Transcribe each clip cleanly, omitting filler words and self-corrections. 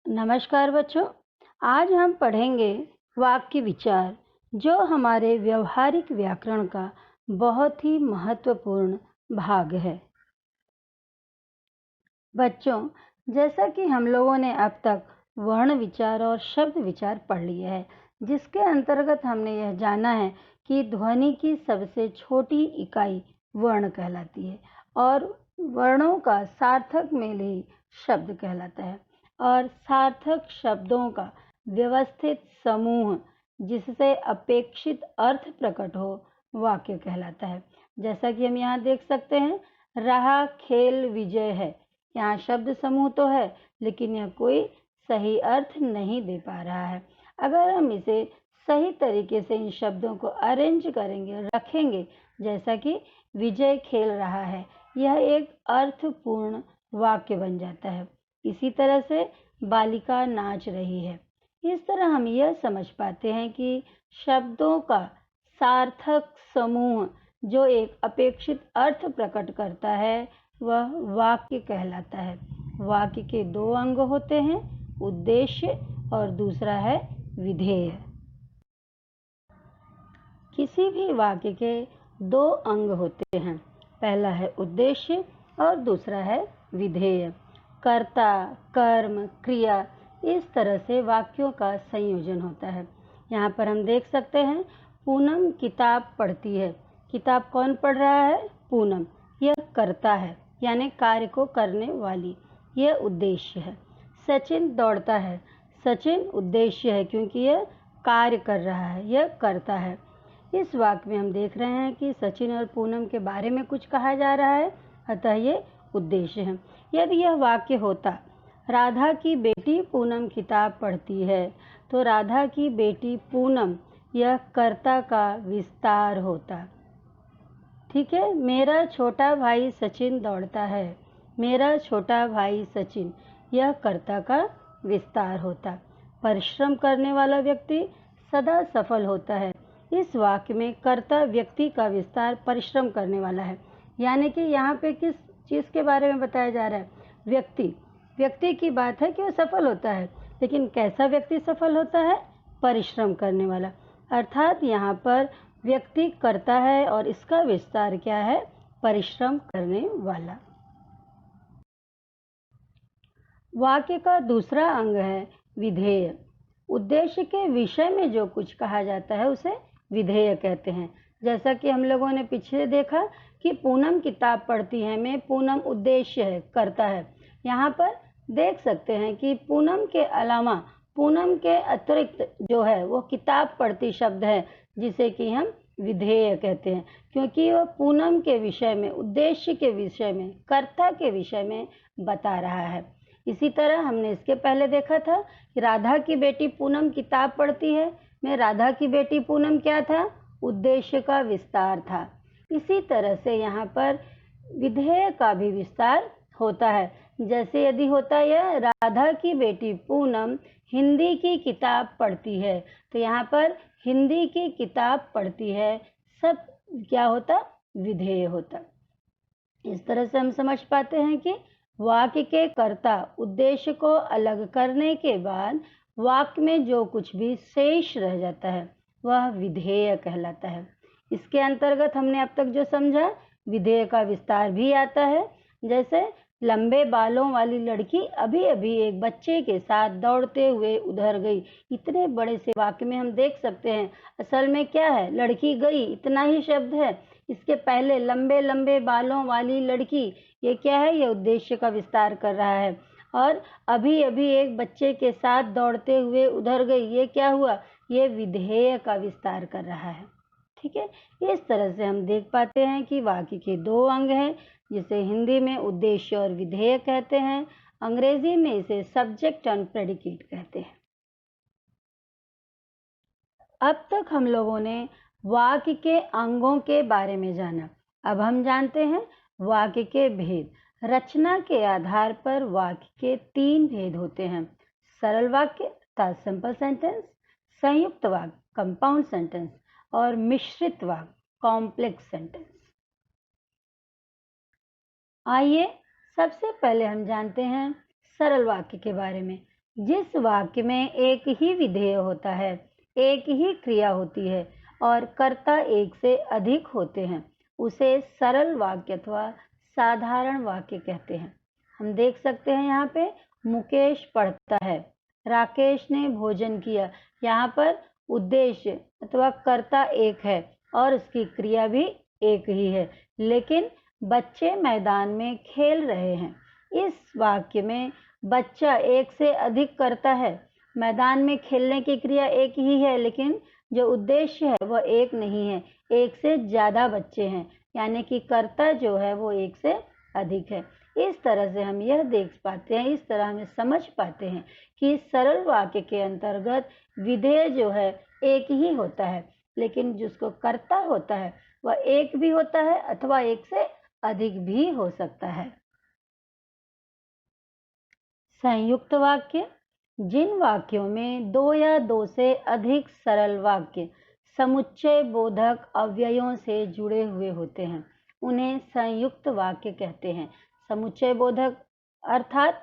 नमस्कार बच्चों। आज हम पढ़ेंगे वाक्य विचार, जो हमारे व्यवहारिक व्याकरण का बहुत ही महत्वपूर्ण भाग है। बच्चों, जैसा कि हम लोगों ने अब तक वर्ण विचार और शब्द विचार पढ़ लिया है, जिसके अंतर्गत हमने यह जाना है कि ध्वनि की सबसे छोटी इकाई वर्ण कहलाती है और वर्णों का सार्थक मेल ही शब्द कहलाता है और सार्थक शब्दों का व्यवस्थित समूह जिससे अपेक्षित अर्थ प्रकट हो वाक्य कहलाता है। जैसा कि हम यहाँ देख सकते हैं, रहा खेल विजय है। यहाँ शब्द समूह तो है, लेकिन यह कोई सही अर्थ नहीं दे पा रहा है। अगर हम इसे सही तरीके से इन शब्दों को अरेंज करेंगे, रखेंगे, जैसा कि विजय खेल रहा है, यह एक अर्थपूर्ण वाक्य बन जाता है। इसी तरह से बालिका नाच रही है। इस तरह हम यह समझ पाते हैं कि शब्दों का सार्थक समूह जो एक अपेक्षित अर्थ प्रकट करता है वह वाक्य कहलाता है। वाक्य के दो अंग होते हैं, उद्देश्य और दूसरा है विधेय। किसी भी वाक्य के दो अंग होते हैं, पहला है उद्देश्य और दूसरा है विधेय। कर्ता, कर्म, क्रिया, इस तरह से वाक्यों का संयोजन होता है। यहाँ पर हम देख सकते हैं, पूनम किताब पढ़ती है। किताब कौन पढ़ रहा है? पूनम। यह कर्ता है, यानी कार्य को करने वाली, यह उद्देश्य है। सचिन दौड़ता है। सचिन उद्देश्य है, क्योंकि यह कार्य कर रहा है, यह कर्ता है। इस वाक्य में हम देख रहे हैं कि सचिन और पूनम के बारे में कुछ कहा जा रहा है, अतः ये उद्देश्य है। यदि यह वाक्य होता, राधा की बेटी पूनम किताब पढ़ती है, तो राधा की बेटी पूनम यह कर्ता का विस्तार होता। ठीक है। मेरा छोटा भाई सचिन दौड़ता है। मेरा छोटा भाई सचिन, यह कर्ता का विस्तार होता। परिश्रम करने वाला व्यक्ति सदा सफल होता है। इस वाक्य में कर्ता व्यक्ति का विस्तार परिश्रम करने वाला है, यानी कि यहाँ पे किस चीज़ के बारे में बताया जा रहा है? व्यक्ति। व्यक्ति की बात है कि वो सफल होता है, लेकिन कैसा व्यक्ति सफल होता है? परिश्रम करने वाला। अर्थात यहाँ पर व्यक्ति करता है और इसका विस्तार क्या है? परिश्रम करने वाला। वाक्य का दूसरा अंग है विधेय। उद्देश्य के विषय में जो कुछ कहा जाता है उसे विधेय कहते हैं। जैसा कि हम लोगों ने पीछे देखा कि पूनम किताब पढ़ती है में पूनम उद्देश्य है, करता है। यहाँ पर देख सकते हैं कि पूनम के अलावा, पूनम के अतिरिक्त जो है वो किताब पढ़ती शब्द है, जिसे कि हम विधेय कहते हैं, क्योंकि वह पूनम के विषय में, उद्देश्य के विषय में, कर्ता के विषय में बता रहा है। इसी तरह हमने इसके पहले देखा था कि राधा की बेटी पूनम किताब पढ़ती है में राधा की बेटी पूनम क्या था? उद्देश्य का विस्तार था। इसी तरह से यहाँ पर विधेय का भी विस्तार होता है। जैसे यदि होता है राधा की बेटी पूनम हिंदी की किताब पढ़ती है, तो यहाँ पर हिंदी की किताब पढ़ती है, सब क्या होता? विधेय होता। इस तरह से हम समझ पाते हैं कि वाक्य के कर्ता उद्देश्य को अलग करने के बाद वाक्य में जो कुछ भी शेष रह जाता है वह विधेय कहलाता है। इसके अंतर्गत हमने अब तक जो समझा, विधेय का विस्तार भी आता है। जैसे लंबे बालों वाली लड़की अभी अभी एक बच्चे के साथ दौड़ते हुए उधर गई। इतने बड़े से वाक्य में हम देख सकते हैं असल में क्या है? लड़की गई, इतना ही शब्द है। इसके पहले लंबे लंबे बालों वाली लड़की, ये क्या है? ये उद्देश्य का विस्तार कर रहा है। और अभी अभी एक बच्चे के साथ दौड़ते हुए उधर गई, ये क्या हुआ? ये विधेय का विस्तार कर रहा है। ठीक है। इस तरह से हम देख पाते हैं कि वाक्य के दो अंग हैं, जिसे हिंदी में उद्देश्य और विधेय कहते हैं, अंग्रेजी में इसे सब्जेक्ट एंड प्रेडिकेट कहते हैं। अब तक हम लोगों ने वाक्य के अंगों के बारे में जाना। अब हम जानते हैं वाक्य के भेद। रचना के आधार पर वाक्य के तीन भेद होते हैं: सरल वाक्य अर्थात सिंपल सेंटेंस, संयुक्त वाक्य कंपाउंड सेंटेंस और मिश्रित वाक्य कॉम्प्लेक्स सेंटेंस। आइए सबसे पहले हम जानते हैं सरल वाक्य के बारे में। जिस वाक्य में एक ही विधेय होता है, एक ही क्रिया होती है और कर्ता एक से अधिक होते हैं, उसे सरल वाक्य अथवा साधारण वाक्य कहते हैं। हम देख सकते हैं यहाँ पे मुकेश पढ़ता है, राकेश ने भोजन किया। यहाँ पर उद्देश्य अथवा कर्ता एक है और उसकी क्रिया भी एक ही है, लेकिन बच्चे मैदान में खेल रहे हैं। इस वाक्य में बच्चा एक से अधिक करता है। मैदान में खेलने की क्रिया एक ही है, लेकिन जो उद्देश्य है वह एक नहीं है, एक से ज़्यादा बच्चे हैं, यानी कि कर्ता जो है वो एक से अधिक है। इस तरह से हम यह देख पाते हैं, इस तरह हमें समझ पाते हैं कि सरल वाक्य के अंतर्गत विधेय जो है एक ही होता है, लेकिन जिसको कर्ता होता है वह एक भी होता है अथवा एक से अधिक भी हो सकता है। संयुक्त वाक्य, जिन वाक्यों में दो या दो से अधिक सरल वाक्य समुच्चय बोधक अव्ययों से जुड़े हुए होते हैं, उन्हें संयुक्त वाक्य कहते हैं। समुच्चय बोधक अर्थात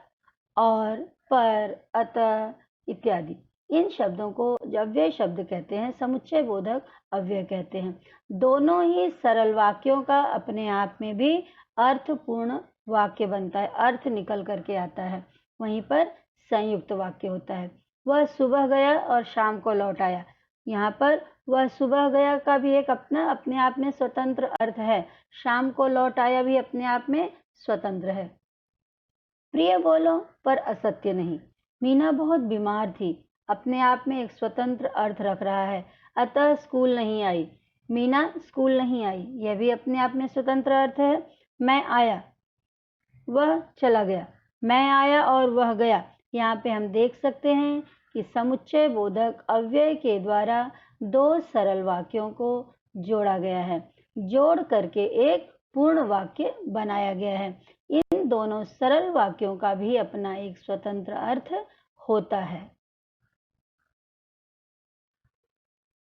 और, पर, अतः इत्यादि, इन शब्दों को अव्यय शब्द कहते हैं, समुच्चय बोधक अव्यय कहते हैं। दोनों ही सरल वाक्यों का अपने आप में भी अर्थपूर्ण वाक्य बनता है, अर्थ निकल करके आता है। वहीं पर संयुक्त वाक्य होता है। वह सुबह गया और शाम को लौट आया। यहाँ पर वह सुबह गया का भी एक अपने आप में स्वतंत्र अर्थ है, शाम को लौट आया भी अपने आप में स्वतंत्र है। प्रिय बोलो पर असत्य नहीं। मीना बहुत बीमार थी, अपने आप में एक स्वतंत्र अर्थ रख रहा है। अतः स्कूल नहीं आई। मीना स्कूल नहीं आई, यह भी अपने आप में स्वतंत्र अर्थ है। मैं आया, वह चला गया। मैं आया और वह गया। यहाँ पे हम देख सकते हैं कि समुच्चय बोधक अव्यय के द्वारा दो सरल वाक्यों को जोड़ा गया है, जोड़ करके एक पूर्ण वाक्य बनाया गया है। इन दोनों सरल वाक्यों का भी अपना एक स्वतंत्र अर्थ होता है।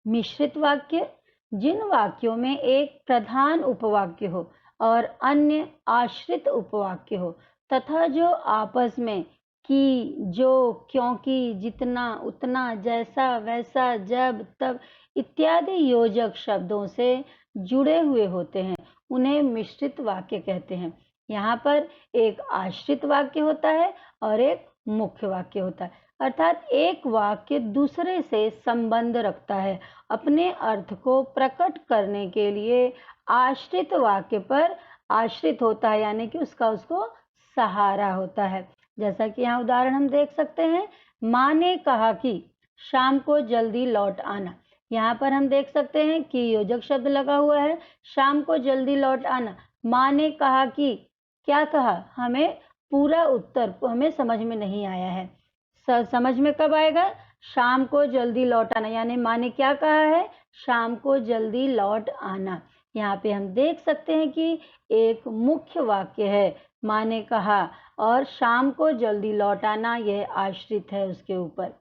मिश्रित वाक्य, जिन वाक्यों में एक प्रधान उपवाक्य हो और अन्य आश्रित उपवाक्य हो तथा जो आपस में कि, जो, क्योंकि, जितना, उतना, जैसा, वैसा, जब, तब इत्यादि योजक शब्दों से जुड़े हुए होते हैं, उन्हें मिश्रित वाक्य कहते हैं। यहाँ पर एक आश्रित वाक्य होता है और एक मुख्य वाक्य होता है, अर्थात एक वाक्य दूसरे से संबंध रखता है। अपने अर्थ को प्रकट करने के लिए आश्रित वाक्य पर आश्रित होता है, यानी कि उसको सहारा होता है। जैसा कि यहाँ उदाहरण हम देख सकते हैं, माँ ने कहा कि शाम को जल्दी लौट आना। यहाँ पर हम देख सकते हैं कि योजक शब्द लगा हुआ है, शाम को जल्दी लौट आना। माँ ने कहा कि, क्या कहा, हमें पूरा उत्तर हमें समझ में नहीं आया है। समझ में कब आएगा? शाम को जल्दी लौट आना, यानी माँ ने क्या कहा है? शाम को जल्दी लौट आना। यहाँ पे हम देख सकते हैं कि एक मुख्य वाक्य है, माँ ने कहा, और शाम को जल्दी लौट आना यह आश्रित है उसके ऊपर।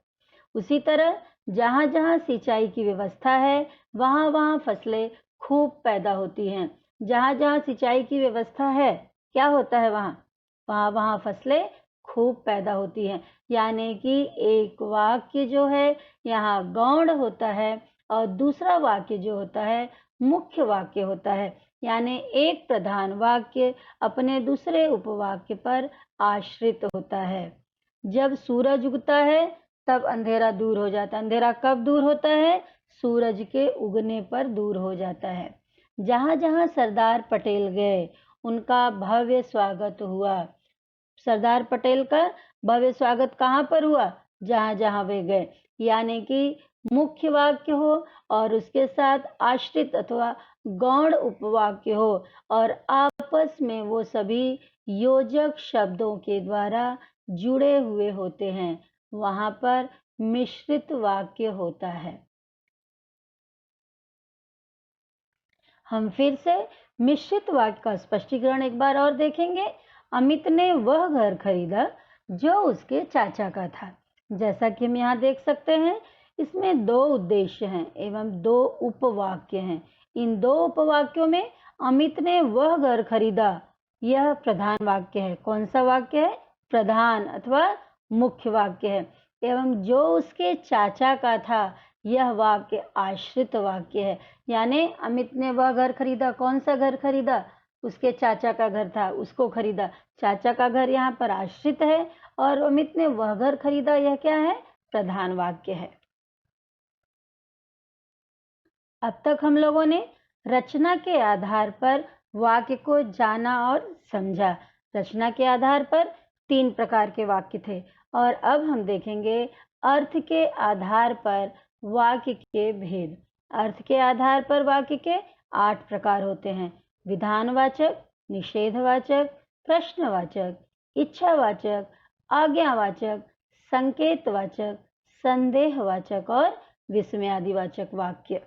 उसी तरह जहाँ जहाँ सिंचाई की व्यवस्था है वहाँ वहाँ फसलें खूब पैदा होती हैं। जहाँ जहाँ सिंचाई की व्यवस्था है क्या होता है? वहाँ वहाँ फसलें खूब पैदा होती हैं। यानी कि एक वाक्य जो है यहाँ गौण होता है और दूसरा वाक्य जो होता है मुख्य वाक्य होता है। यानी एक प्रधान वाक्य अपने दूसरे उपवाक्य पर आश्रित होता है। जब सूरज उगता है तब अंधेरा दूर हो जाता है। अंधेरा कब दूर होता है? सूरज के उगने पर दूर हो जाता है। जहाँ जहाँ सरदार पटेल गए उनका भव्य स्वागत हुआ। सरदार पटेल का भव्य स्वागत कहाँ पर हुआ? जहाँ जहाँ वे गए। यानी कि मुख्य वाक्य हो और उसके साथ आश्रित अथवा गौण उपवाक्य हो और आपस में वो सभी योजक शब्दों के द्वारा जुड़े हुए होते हैं, वहाँ पर मिश्रित वाक्य होता है। हम फिर से मिश्रित वाक्य का स्पष्टीकरण एक बार और देखेंगे। अमित ने वह घर खरीदा जो उसके चाचा का था। जैसा कि हम यहाँ देख सकते हैं, इसमें दो उद्देश्य हैं एवं दो उपवाक्य हैं। इन दो उपवाक्यों में अमित ने वह घर खरीदा, यह प्रधान वाक्य है। कौन सा वाक्य है? प्रधान अथवा मुख्य वाक्य है, एवं जो उसके चाचा का था यह वाक्य आश्रित वाक्य है। यानी अमित ने वह घर खरीदा। कौन सा घर खरीदा? उसके चाचा का घर था, उसको खरीदा। चाचा का घर यहाँ पर आश्रित है और अमित ने वह घर खरीदा, यह क्या है? प्रधान वाक्य है। अब तक हम लोगों ने रचना के आधार पर वाक्य को जाना और समझा। रचना के आधार पर 3 प्रकार के वाक्य थे और अब हम देखेंगे अर्थ के आधार पर वाक्य के भेद। अर्थ के आधार पर वाक्य के 8 प्रकार होते हैं: विधानवाचक, निषेधवाचक, प्रश्नवाचक, इच्छावाचक, आज्ञावाचक, संकेतवाचक, संदेहवाचक और विस्मयादिवाचक वाक्य।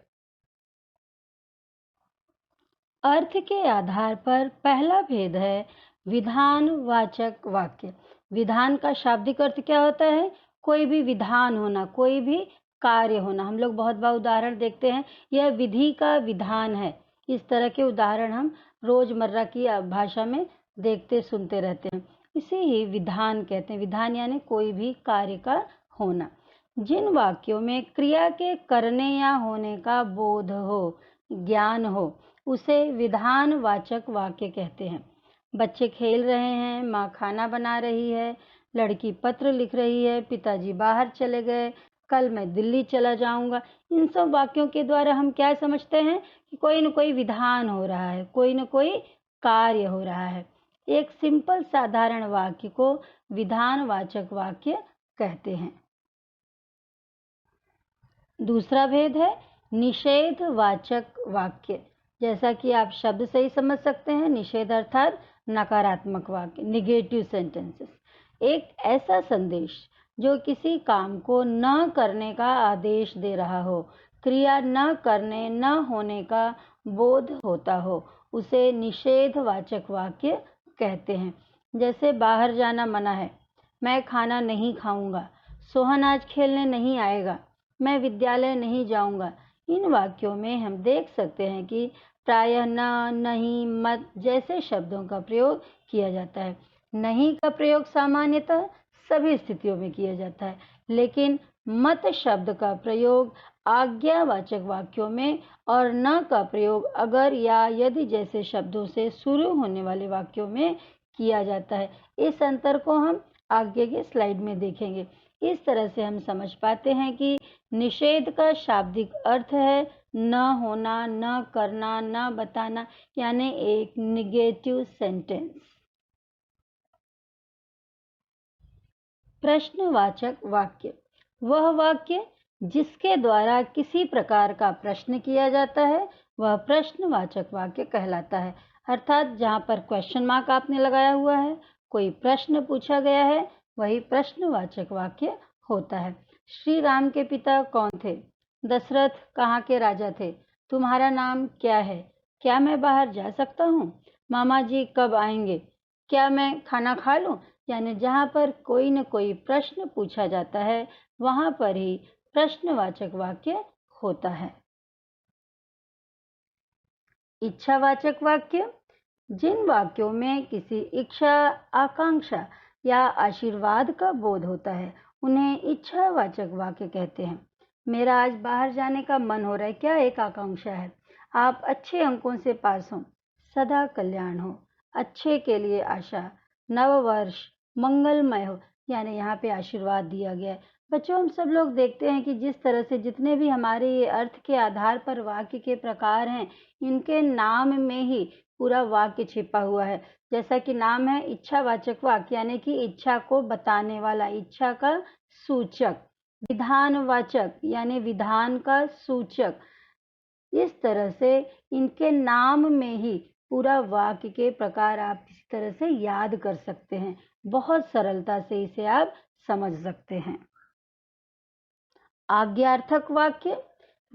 अर्थ के आधार पर पहला भेद है विधानवाचक वाक्य। विधान का शाब्दिक अर्थ क्या होता है? कोई भी विधान होना, कोई भी कार्य होना। हम लोग बहुत बार उदाहरण देखते हैं, यह विधि का विधान है। इस तरह के उदाहरण हम रोजमर्रा की भाषा में देखते सुनते रहते हैं। इसे ही विधान कहते हैं। विधान यानी कोई भी कार्य का होना। जिन वाक्यों में क्रिया के करने या होने का बोध हो, ज्ञान हो, उसे विधानवाचक वाक्य कहते हैं। बच्चे खेल रहे हैं, माँ खाना बना रही है, लड़की पत्र लिख रही है, पिताजी बाहर चले गए, कल मैं दिल्ली चला जाऊंगा। इन सब वाक्यों के द्वारा हम क्या समझते हैं कि कोई न कोई विधान हो रहा है, कोई न कोई कार्य हो रहा है। एक सिंपल साधारण वाक्य को विधानवाचक वाक्य कहते हैं। दूसरा भेद है निषेधवाचक वाक्य। जैसा कि आप शब्द से ही समझ सकते हैं, निषेध अर्थात नकारात्मक वाक्य, निगेटिव सेंटेंसेस। एक ऐसा संदेश जो किसी काम को न करने का आदेश दे रहा हो, क्रिया न करने न होने का बोध होता हो, उसे निषेधवाचक वाक्य कहते हैं। जैसे बाहर जाना मना है, मैं खाना नहीं खाऊंगा, सोहन आज खेलने नहीं आएगा, मैं विद्यालय नहीं जाऊंगा। इन वाक्यों में हम देख सकते हैं कि प्रायः न, नहीं, मत जैसे शब्दों का प्रयोग किया जाता है। नहीं का प्रयोग सामान्यतः सभी स्थितियों में किया जाता है, लेकिन मत शब्द का प्रयोग आज्ञावाचक वाक्यों में और न का प्रयोग अगर या यदि जैसे शब्दों से शुरू होने वाले वाक्यों में किया जाता है। इस अंतर को हम आगे के स्लाइड में देखेंगे। इस तरह से हम समझ पाते हैं कि निषेध का शाब्दिक अर्थ है न होना, न करना, न बताना, यानी एक निगेटिव सेंटेंस। प्रश्नवाचक वाक्य वह वाक्य जिसके द्वारा किसी प्रकार का प्रश्न किया जाता है, वह प्रश्नवाचक वाक्य कहलाता है। अर्थात जहाँ पर क्वेश्चन मार्क आपने लगाया हुआ है, कोई प्रश्न पूछा गया है, वही प्रश्नवाचक वाक्य होता है। श्री राम के पिता कौन थे? दशरथ कहाँ के राजा थे? तुम्हारा नाम क्या है? क्या मैं बाहर जा सकता हूँ? मामा जी कब आएंगे? क्या मैं खाना खा लूँ? यानी जहाँ पर कोई न कोई प्रश्न पूछा जाता है, वहाँ पर ही प्रश्नवाचक वाक्य होता है। इच्छावाचक वाक्य जिन वाक्यों में किसी इच्छा, आकांक्षा या आशीर्वाद का बोध होता है, उन्हें इच्छावाचक वाक्य कहते हैं। मेरा आज बाहर जाने का मन हो रहा है, क्या एक आकांक्षा है। आप अच्छे अंकों से पास हो, सदा कल्याण हो, अच्छे के लिए आशा, नव वर्ष मंगलमय हो, यानी यहाँ पे आशीर्वाद दिया गया है। बच्चों, हम सब लोग देखते हैं कि जिस तरह से जितने भी हमारे ये अर्थ के आधार पर वाक्य के प्रकार हैं, इनके नाम में ही पूरा वाक्य छिपा हुआ है। जैसा कि नाम है इच्छावाचक वाक्य, यानी कि इच्छा को बताने वाला, इच्छा का सूचक। विधानवाचक यानी विधान का सूचक। इस तरह से इनके नाम में ही पूरा वाक्य के प्रकार आप किसी तरह से याद कर सकते हैं। बहुत सरलता से इसे आप समझ सकते हैं। आज्ञार्थक वाक्य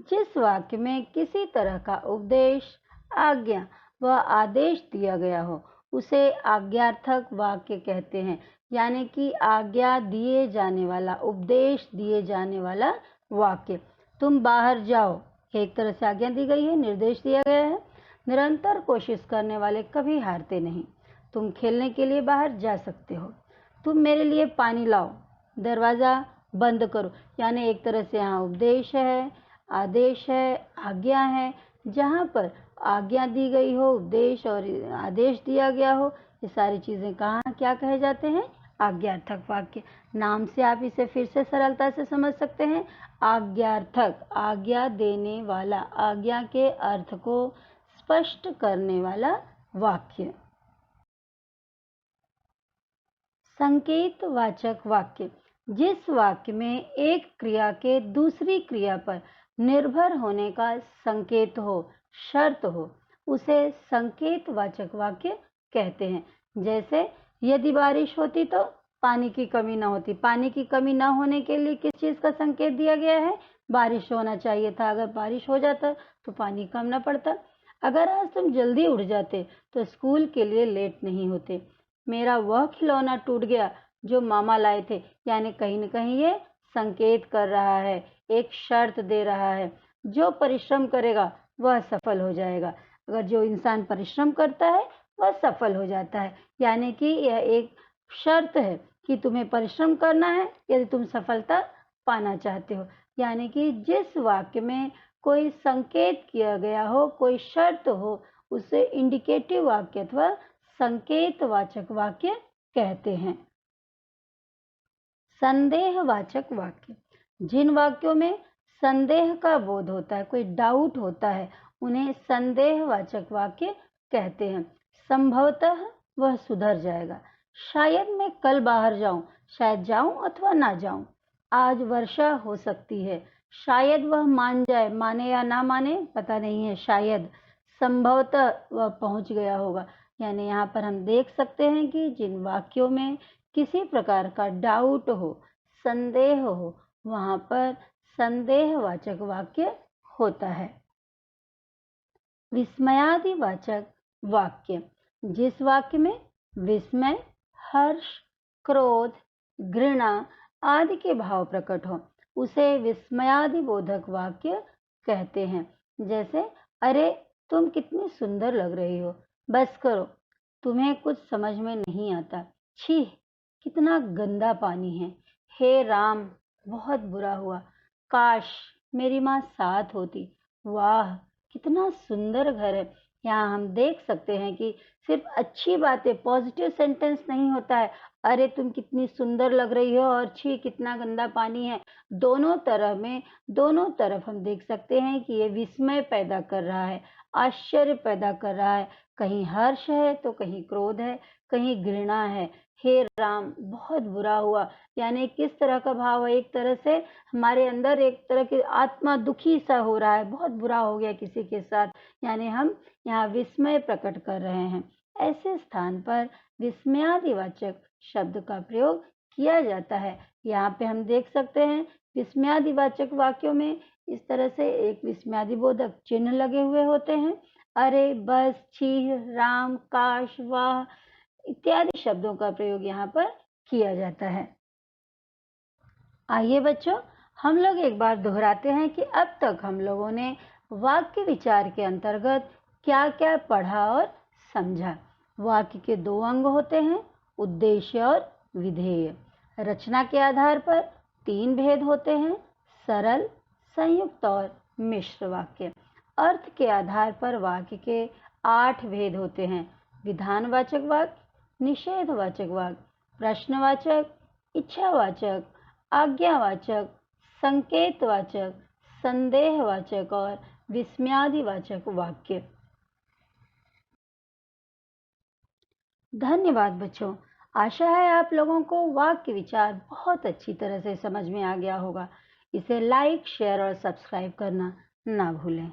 जिस वाक्य में किसी तरह का उपदेश, आज्ञा व आदेश दिया गया हो, उसे आज्ञार्थक वाक्य कहते हैं। यानी कि आज्ञा दिए जाने वाला, उपदेश दिए जाने वाला वाक्य। तुम बाहर जाओ, एक तरह से आज्ञा दी गई है, निर्देश दिया गया है। निरंतर कोशिश करने वाले कभी हारते नहीं। तुम खेलने के लिए बाहर जा सकते हो। तुम मेरे लिए पानी लाओ, दरवाज़ा बंद करो, यानी एक तरह से यहाँ उपदेश है, आदेश है, आज्ञा है। जहाँ पर आज्ञा दी गई हो, उपदेश और आदेश दिया गया हो, ये सारी चीज़ें कहाँ क्या कहे जाते हैं? आज्ञार्थक वाक्य। नाम से आप इसे फिर से सरलता से समझ सकते हैं। आज्ञार्थक, आज्ञा देने वाला, आज्ञा के अर्थ को स्पष्ट करने वाला वाक्य। संकेतवाचक वाक्य, जिस वाक्य में एक क्रिया के दूसरी क्रिया पर निर्भर होने का संकेत हो, शर्त हो, उसे संकेतवाचक वाक्य कहते हैं। जैसे यदि बारिश होती तो पानी की कमी न होती। पानी की कमी न होने के लिए किस चीज़ का संकेत दिया गया है? बारिश होना चाहिए था। अगर बारिश हो जाता तो पानी कम न पड़ता। अगर आज तुम जल्दी उठ जाते तो स्कूल के लिए लेट नहीं होते। मेरा वह खिलौना टूट गया जो मामा लाए थे, यानी कहीं न कहीं ये संकेत कर रहा है, एक शर्त दे रहा है। जो परिश्रम करेगा वह सफल हो जाएगा। अगर जो इंसान परिश्रम करता है वह सफल हो जाता है, यानी कि यह एक शर्त है कि तुम्हें परिश्रम करना है यदि तुम सफलता पाना चाहते हो। यानी कि जिस वाक्य में कोई संकेत किया गया हो, कोई शर्त हो, उसे इंडिकेटिव वाक्य अथवा संकेतवाचक वाक्य कहते हैं। संदेहवाचक वाक्य, जिन वाक्यों में संदेह का बोध होता है, कोई डाउट होता है, उन्हें संदेहवाचक वाक्य कहते हैं। संभवतः वह सुधर जाएगा। शायद मैं कल बाहर जाऊं, शायद जाऊं अथवा ना जाऊं। आज वर्षा हो सकती है। शायद वह मान जाए, माने या ना माने पता नहीं है। शायद, संभवतः वह पहुंच गया होगा। यानी यहाँ पर हम देख सकते हैं कि जिन वाक्यों में किसी प्रकार का डाउट हो, संदेह हो, वहां पर संदेहवाचक वाक्य होता है। विस्मयादिवाचक वाक्य, जिस वाक्य में विस्मय, हर्ष, क्रोध, घृणा आदि के भाव प्रकट हो, उसे विस्मयादिबोधक वाक्य कहते हैं। जैसे, अरे तुम कितनी सुंदर लग रही हो, बस करो, तुम्हें कुछ समझ में नहीं आता। छी, कितना गंदा पानी है। हे राम, बहुत बुरा हुआ। काश मेरी माँ साथ होती। वाह, कितना सुंदर घर है। यहाँ हम देख सकते हैं कि सिर्फ अच्छी बातें, पॉजिटिव सेंटेंस नहीं होता है। अरे तुम कितनी सुंदर लग रही हो और छी कितना गंदा पानी है। दोनों तरफ हम देख सकते हैं कि ये विस्मय पैदा कर रहा है, आश्चर्य पैदा कर रहा है। कहीं हर्ष है तो कहीं क्रोध है, कहीं घृणा है। हे राम, बहुत बुरा हुआ, यानी किस तरह का भाव है? एक तरह से हमारे अंदर एक तरह की आत्मा दुखी सा हो रहा है, बहुत बुरा हो गया किसी के साथ, यानी हम यहाँ विस्मय प्रकट कर रहे हैं। ऐसे स्थान पर विस्मयादिवाचक शब्द का प्रयोग किया जाता है। यहाँ पे हम देख सकते हैं विस्मयादिवाचक वाक्यों में इस तरह से एक विस्मयादिबोधक चिन्ह लगे हुए होते हैं। अरे, बस, छी, राम, काश, वाह इत्यादि शब्दों का प्रयोग यहाँ पर किया जाता है। आइए बच्चों, हम लोग एक बार दोहराते हैं कि अब तक हम लोगों ने वाक्य विचार के अंतर्गत क्या क्या पढ़ा और समझा। वाक्य के दो अंग होते हैं, उद्देश्य और विधेय। रचना के आधार पर तीन भेद होते हैं, सरल, संयुक्त और मिश्र वाक्य। अर्थ के आधार पर वाक्य के 8 भेद होते हैं, विधानवाचक वाक्य, निषेधवाचक वाक्य, प्रश्नवाचक, इच्छावाचक, आज्ञावाचक, संकेतवाचक, संदेहवाचक और विस्मयादिवाचक वाक्य। धन्यवाद बच्चों। आशा है आप लोगों को वाक्य विचार बहुत अच्छी तरह से समझ में आ गया होगा। इसे लाइक, शेयर और सब्सक्राइब करना ना भूलें।